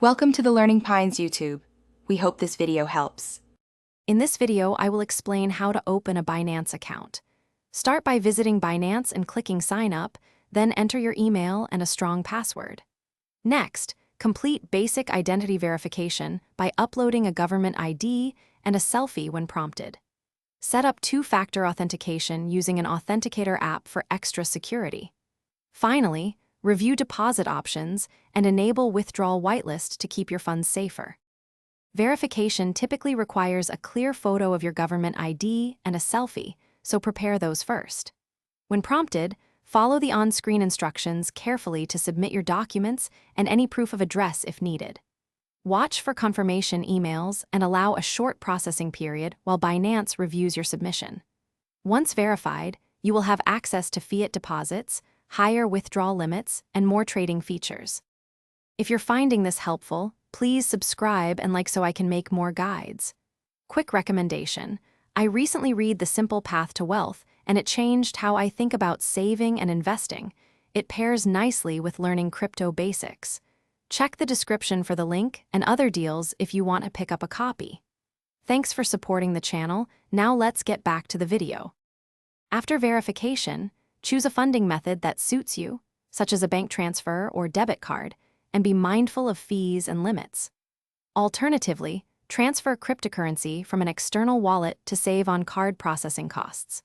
Welcome to the Learning Pines YouTube. We hope this video helps. In this video, I will explain how to open a Binance account. Start by visiting Binance and clicking Sign Up, then enter your email and a strong password. Next, complete basic identity verification by uploading a government ID and a selfie when prompted. Set up two-factor authentication using an authenticator app for extra security. Finally, review deposit options and enable withdrawal whitelist to keep your funds safer. Verification typically requires a clear photo of your government ID and a selfie, so prepare those first. When prompted, follow the on-screen instructions carefully to submit your documents and any proof of address if needed. Watch for confirmation emails and allow a short processing period while Binance reviews your submission. Once verified, you will have access to fiat deposits, higher withdrawal limits, and more trading features. If you're finding this helpful, please subscribe and like so I can make more guides. Quick recommendation: I recently read The Simple Path to Wealth, and it changed how I think about saving and investing. It pairs nicely with learning crypto basics. Check the description for the link and other deals if you want to pick up a copy. Thanks for supporting the channel. Now let's get back to the video. After verification, choose a funding method that suits you, such as a bank transfer or debit card, and be mindful of fees and limits. Alternatively, transfer cryptocurrency from an external wallet to save on card processing costs.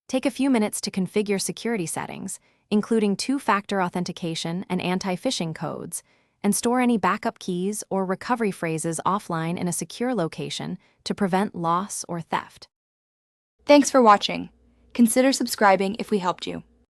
Take a few minutes to configure security settings, including two-factor authentication and anti-phishing codes, and store any backup keys or recovery phrases offline in a secure location to prevent loss or theft. Thanks for watching. Consider subscribing if we helped you.